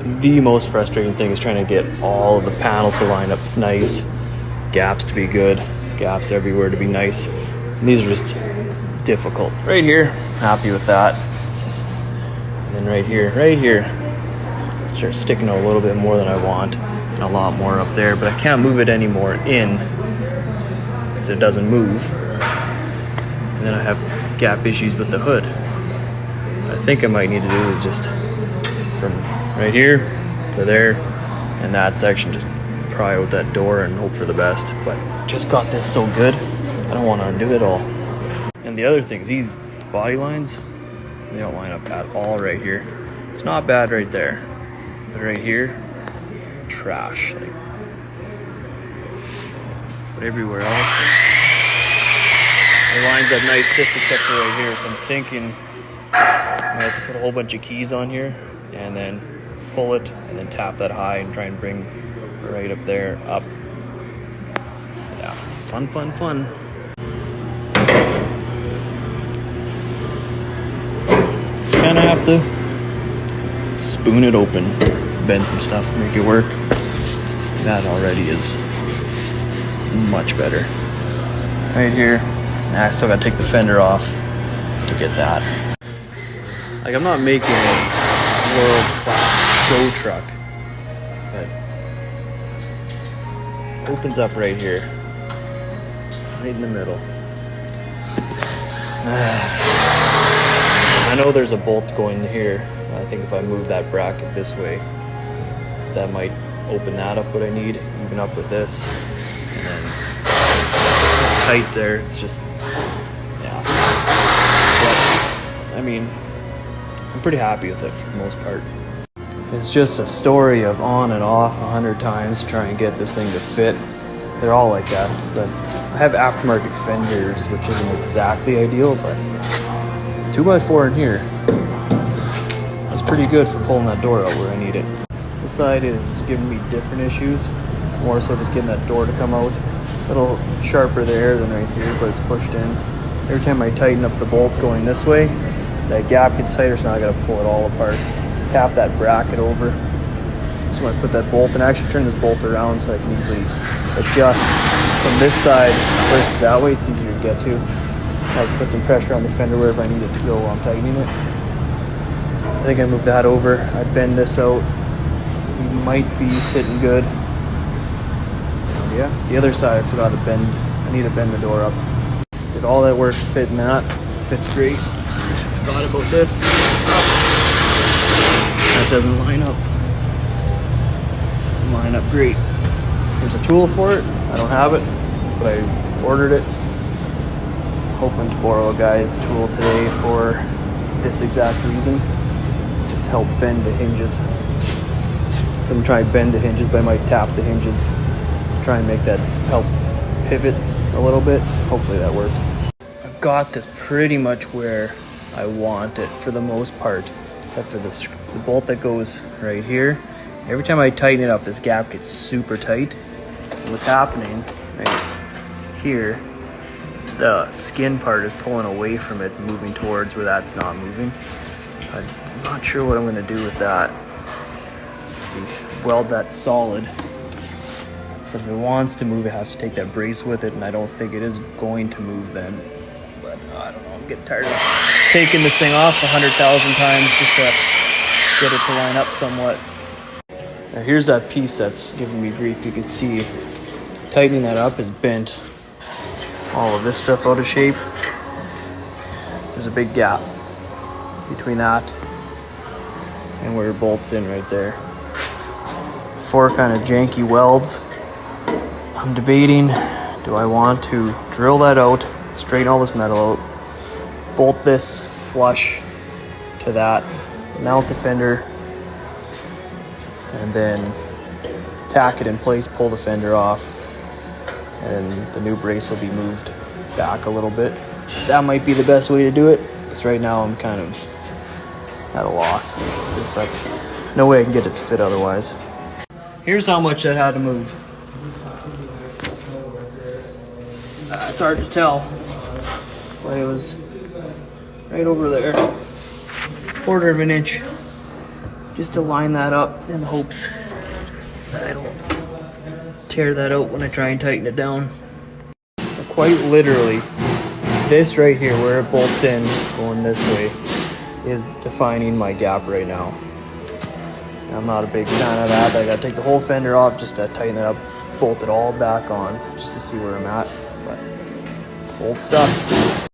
The most frustrating thing is trying to get all of the panels to line up nice, gaps to be good, gaps everywhere to be nice. And these are just difficult. Right here, happy with that. And then right here, start sticking out a little bit more than I want, and a lot more up there, but I can't move it anymore in because it doesn't move. And then I have gap issues with the hood. What I think I might need to do is just from right here to there, and that section, just pry out that door and hope for the best. But just got this so good, I don't want to undo it all. And the other thing is these body lines, they don't line up at all right here. It's not bad right there, but right here, trash. Like, but everywhere else, it lines up nice, just except for right here. So I'm thinking I have to put a whole bunch of keys on here and then pull it and then tap that high and try and bring right up there up. Yeah, fun. Just kind of have to spoon it open, bend some stuff, make it work. That already is much better. Right here, I still gotta take the fender off to get that. Like, I'm not making a world-class show truck, but it opens up right here, right in the middle. I know there's a bolt going here. I think if I move that bracket this way, that might open that up what I need, even up with this. And then it's just tight there. It's just, yeah. But, I mean, I'm pretty happy with it for the most part. It's just a story of on and off 100 times trying to get this thing to fit. They're all like that, but I have aftermarket fenders, which isn't exactly ideal, but 2x4 in here, that's pretty good for pulling that door out where I need it. This side is giving me different issues, more so just getting that door to come out. A little sharper there than right here, but it's pushed in. Every time I tighten up the bolt going this way, that gap gets tighter, so now I gotta pull it all apart. Tap that bracket over. So when I put that bolt, and I actually turn this bolt around so I can easily adjust from this side versus that way, it's easier to get to. I can put some pressure on the fender wherever I need it to go while I'm tightening it. I think I moved that over. I bend this out. We might be sitting good. And yeah, the other side I forgot to bend. I need to bend the door up. Did all that work to fit in that. Fits great. Forgot about this. That doesn't line up. Doesn't line up great. There's a tool for it. I don't have it, but I ordered it. Hoping to borrow a guy's tool today for this exact reason. Just help bend the hinges. So I'm gonna try and bend the hinges, but I might tap the hinges to try and make that help pivot a little bit. Hopefully that works. I've got this pretty much where I want it for the most part, except for the bolt that goes right here. Every time I tighten it up, this gap gets super tight. And what's happening right here, the skin part is pulling away from it, moving towards where that's not moving. I'm not sure what I'm going to do with that. Weld that solid. So if it wants to move, it has to take that brace with it, and I don't think it is going to move then. But I don't know, I'm getting tired of taking this thing off 100,000 times just to get it to line up somewhat. Now here's that piece that's giving me grief. You can see tightening that up is bent all of this stuff out of shape. There's a big gap between that and where it bolts in right there. 4 kind of janky welds. I'm debating, do I want to drill that out, straighten all this metal out, bolt this flush to that, mount the fender, and then tack it in place, pull the fender off, and the new brace will be moved back a little bit. That might be the best way to do it, because right now I'm kind of at a loss. It's like no way I can get it to fit otherwise. Here's how much that had to move. It's hard to tell, but it was right over there, 1/4 of an inch. just to line that up in hopes that I don't tear that out when I try and tighten it down. Quite literally, this right here where it bolts in going this way is defining my gap right now. I'm not a big fan of that. I gotta take the whole fender off just to tighten it up, bolt it all back on just to see where I'm at. But old stuff.